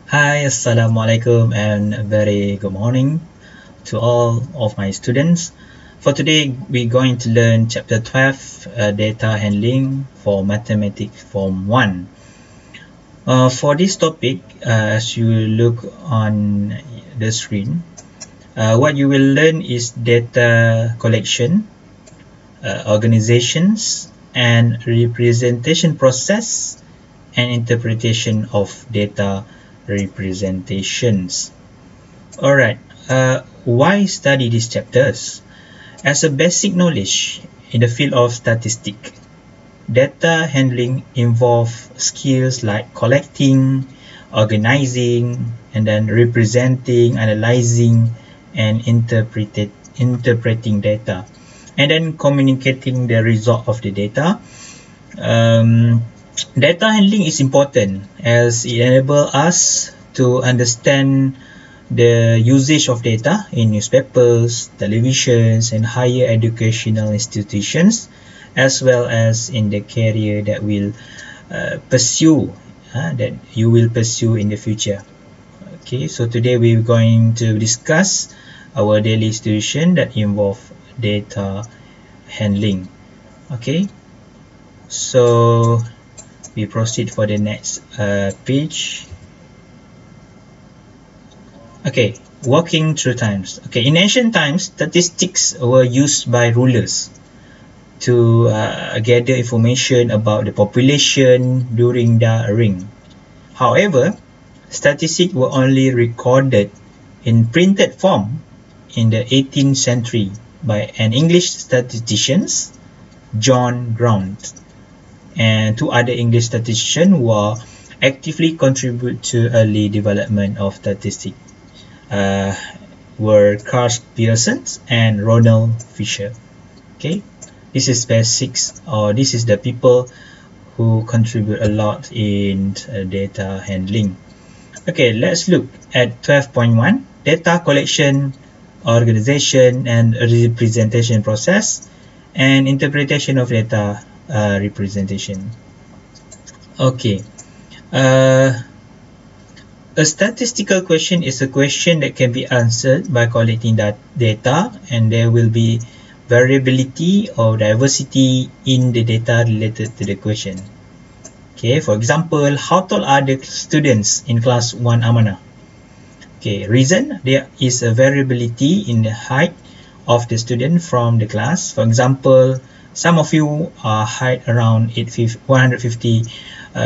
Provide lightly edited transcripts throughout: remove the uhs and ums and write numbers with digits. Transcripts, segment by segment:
Hi, Assalamualaikum, and a very good morning to all of my students. For today, we're going to learn Chapter 12, Data Handling for Mathematics Form 1. For this topic, as you look on the screen, what you will learn is data collection, organizations, and representation process and interpretation of data representations. Alright, why study these chapters? As a basic knowledge in the field of statistics, data handling involves skills like collecting, organizing, and then representing, analyzing, and interpreting data, and then communicating the result of the data. Data handling is important as it enables us to understand the usage of data in newspapers, televisions, and higher educational institutions, as well as in the career that will pursue that you will pursue in the future. Okay, so today we're going to discuss our daily situation that involve data handling. Okay, so we proceed for the next page. Okay, walking through times. Okay, in ancient times, statistics were used by rulers to gather information about the population during their reign. However, statistics were only recorded in printed form in the 18th century by an English statistician, John Grant, and two other English statisticians who actively contribute to early development of statistics. Were Carl Pearson and Ronald Fisher. Okay, this is basics, or this is the people who contribute a lot in data handling. Okay, let's look at 12.1, data collection, organization, and representation process, and interpretation of data representation. Okay. A statistical question is a question that can be answered by collecting that data, and there will be variability or diversity in the data related to the question. Okay, for example, how tall are the students in class 1 Amanah? Okay, reason, there is a variability in the height of the student from the class. For example, some of you are height around 150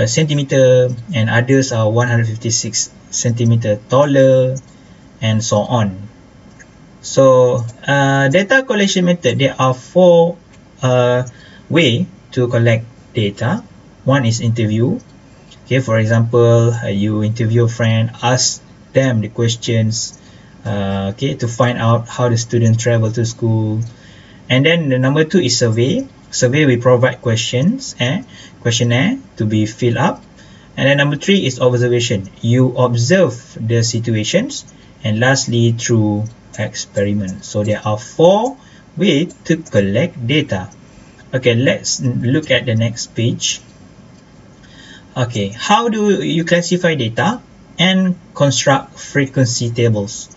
centimeter, and others are 156 centimeter taller, and so on. So data collection method, there are four ways to collect data. One is interview. Okay, for example, you interview a friend, ask them the questions, okay, to find out how the student travel to school. And then the number two is survey. Survey, we provide questions and questionnaire to be filled up. And then number three is observation. You observe the situations. And lastly, through experiment. So there are four ways to collect data. Okay, let's look at the next page. Okay, how do you classify data and construct frequency tables?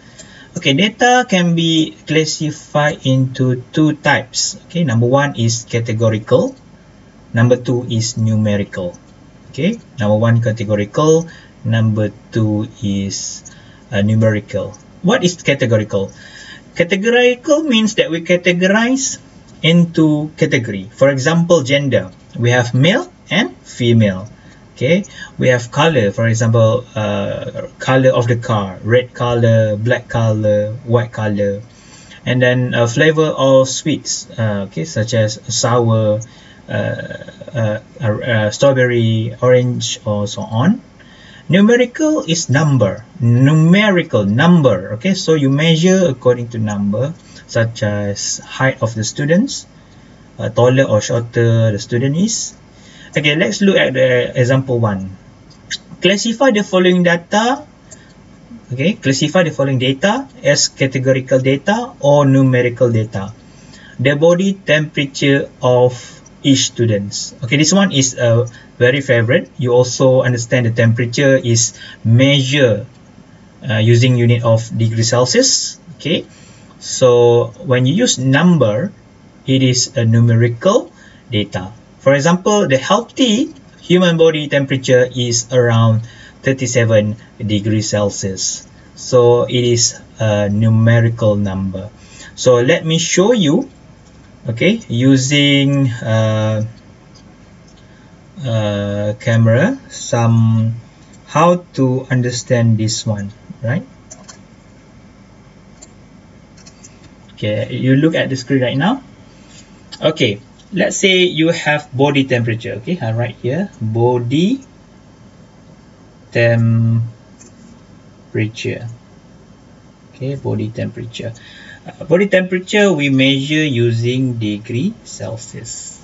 Okay, data can be classified into two types. Okay, number one is categorical. Number two is numerical. Okay, number one categorical, number two is numerical. What is categorical? Categorical means that we categorize into category. For example, gender. We have male and female. Okay, we have color. For example, color of the car, red color, black color, white color. And then flavor of sweets, okay, such as sour, strawberry, orange, or so on. Numerical is number. Numerical number. Okay, so you measure according to number, such as height of the students, taller or shorter the student is. Okay, let's look at the example 1. Classify the following data. Okay, classify the following data as categorical data or numerical data. The body temperature of each students. Okay, this one is a very favorite. You also understand the temperature is measured using unit of degree Celsius. Okay, so when you use number, it is a numerical data. For example, the healthy human body temperature is around 37 degrees Celsius. So it is a numerical number. So let me show you, okay, using camera, how to understand this one, right? Okay, you look at the screen right now. Okay, let's say you have body temperature. Okay, I write here body temperature. Okay, body temperature. Body temperature we measure using degree Celsius.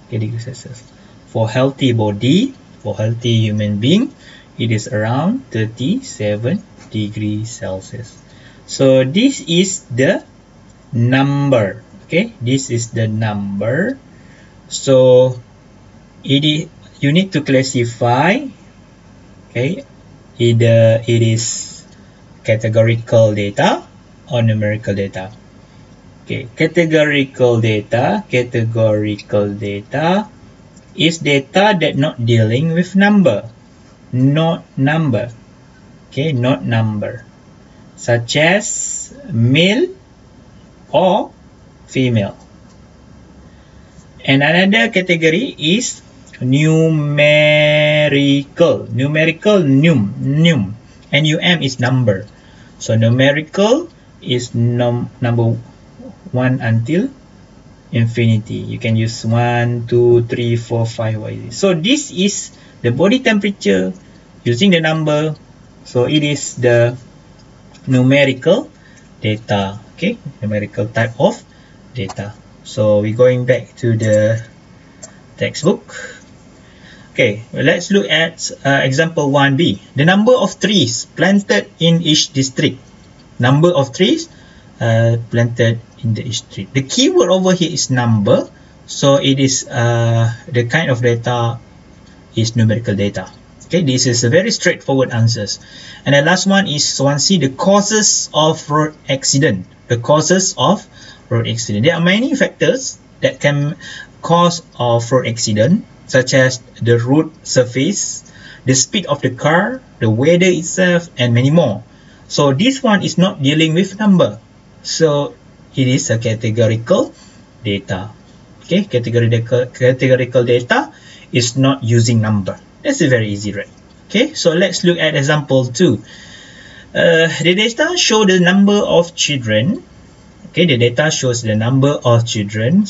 Okay, degree Celsius. For healthy body, for healthy human being, it is around 37 degrees Celsius. So this is the number. Okay, this is the number. So you need to classify. Okay, either it is categorical data or numerical data. Okay, categorical data is data that not dealing with number, not number. Okay, not number, such as male or female. And another category is numerical. Numerical, num is number. So numerical is number 1 until infinity. You can use 1, 2, 3, 4, 5. So this is the body temperature using the number. So it is the numerical data. Okay, numerical type of data. So we're going back to the textbook. Okay, let's look at example 1b. The number of trees planted in each district. Number of trees planted in the each district. The keyword over here is number. So it is the kind of data is numerical data. Okay, this is a very straightforward answers. And the last one is 1c, the causes of road accident. The causes of road accident. There are many factors that can cause of road accident, such as the road surface, the speed of the car, the weather itself, and many more. So this one is not dealing with number. So it is a categorical data. Okay, categorical data is not using number. That's very easy, right? Okay, so let's look at example 2. The data show the number of children. Okay, the data shows the number of children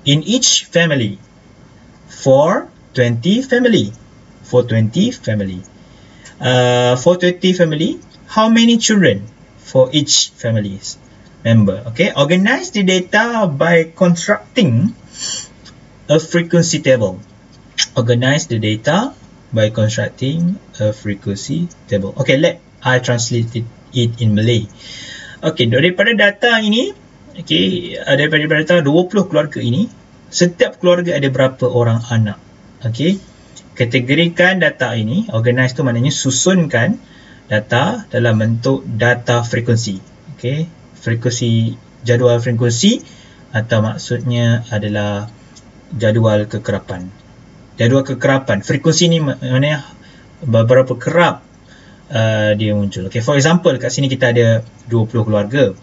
in each family for 20 family. For 20 family. For 20 family, how many children for each family's member? Okay, organize the data by constructing a frequency table. Organize the data by constructing a frequency table. Okay, let I translate it in Malay. Okay, daripada data ini, okay, daripada data 20 keluarga ini, setiap keluarga ada berapa orang anak. Okay, kategorikan data ini, organize tu maknanya susunkan data dalam bentuk data frekuensi. Okay, frekuensi, jadual frekuensi atau maksudnya adalah jadual kekerapan. Jadual kekerapan, frekuensi ni maknanya berapa kerap dia muncul. Okay, for example, kat sini kita ada 20 keluarga.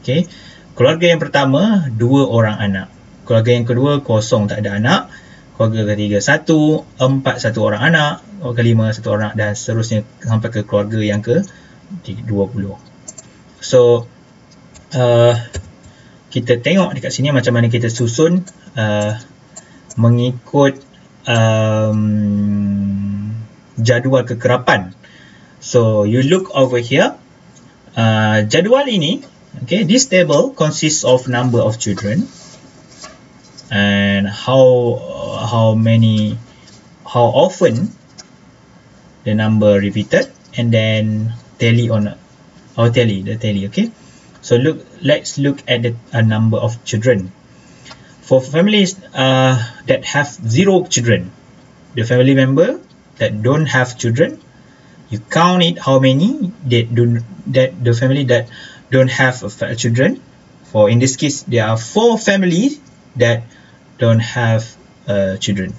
Okay, keluarga yang pertama 2 orang anak. Keluarga yang kedua kosong, tak ada anak. Keluarga ketiga 1, 4 1 orang anak. Keluarga kelima 1 orang, dan seterusnya sampai ke keluarga yang ke 20. So kita tengok dekat sini macam mana kita susun mengikut jadual kekerapan. So you look over here, jadual ini, okay, this table consists of number of children and how often the number repeated, and then tally on the tally. Okay, so let's look at the number of children. For families that have 0 children, the family member that don't have children, you count it how many that the family that don't have children. For in this case, there are 4 families that don't have children.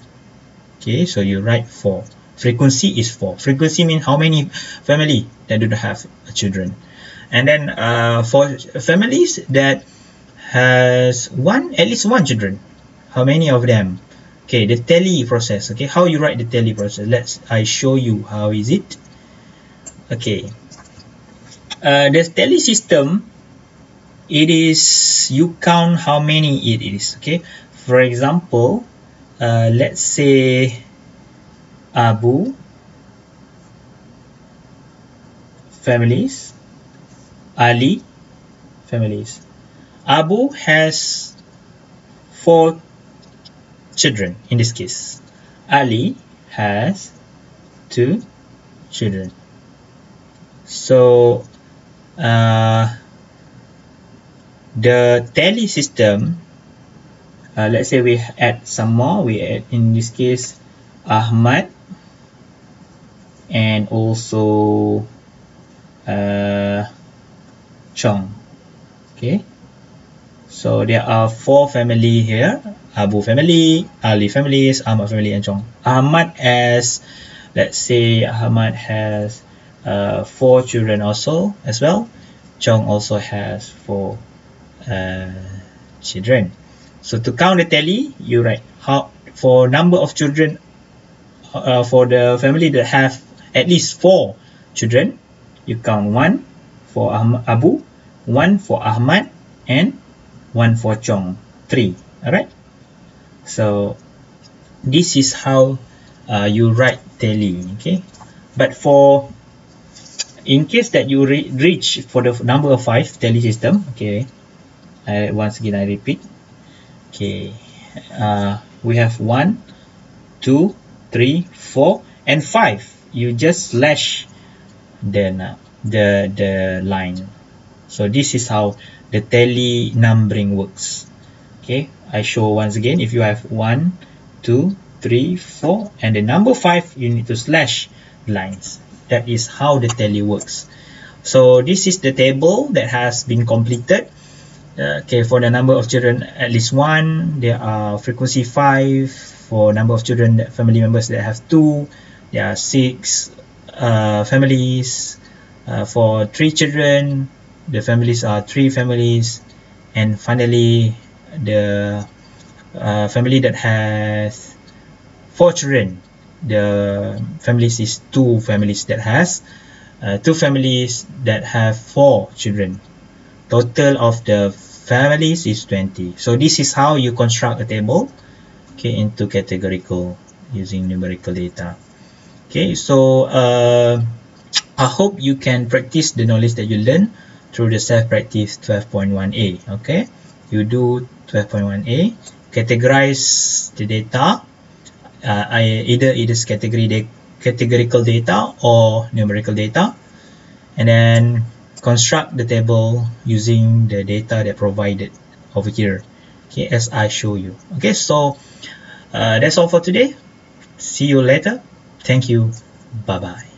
Okay, so you write 4. Frequency is 4. Frequency means how many family that don't have children. And then for families that has at least one children, how many of them? Okay, the tally process. Okay, how you write the tally process? I show you how is it. Okay, the tally system, it is you count how many it is. Okay, for example, let's say Abu families, Ali families. Abu has 4 children in this case. Ali has 2 children. So the tally system, let's say we add some more. We add in this case Ahmad and also Chong. Okay, so there are 4 family here: Abu family, Ali families, Ahmad family, and Chong. Ahmad has, let's say Ahmad has 4 children also as well. Chong also has 4 children. So to count the tally, you write how for number of children for the family that have at least 4 children, you count 1 for Abu, 1 for Ahmad, and 1 for Chong. 3. Alright. So this is how you write tally. Okay. But for in case that you reach for the number of 5 tally system, okay. Once again I repeat. Okay. We have 1, 2, 3, 4, and 5. You just slash the line. So this is how the tally numbering works. Okay, I show once again. If you have 1, 2, 3, 4, and the number 5, you need to slash lines. That is how the tally works. So this is the table that has been completed. Okay, for the number of children at least 1, there are frequency 5. For number of children, family members that have 2, there are 6 families. For 3 children, the families are 3 families. And finally, the family that has 4 children, the families is 2 families that has 2 families that have 4 children. Total of the families is 20. So this is how you construct a table, okay, into categorical using numerical data. Okay, so I hope you can practice the knowledge that you learn through the self-practice 12.1a. Okay, you do 12.1a, categorize the data, either it is categorical data or numerical data, and then construct the table using the data that provided over here, okay, as I show you. Okay, so that's all for today. See you later. Thank you. Bye bye.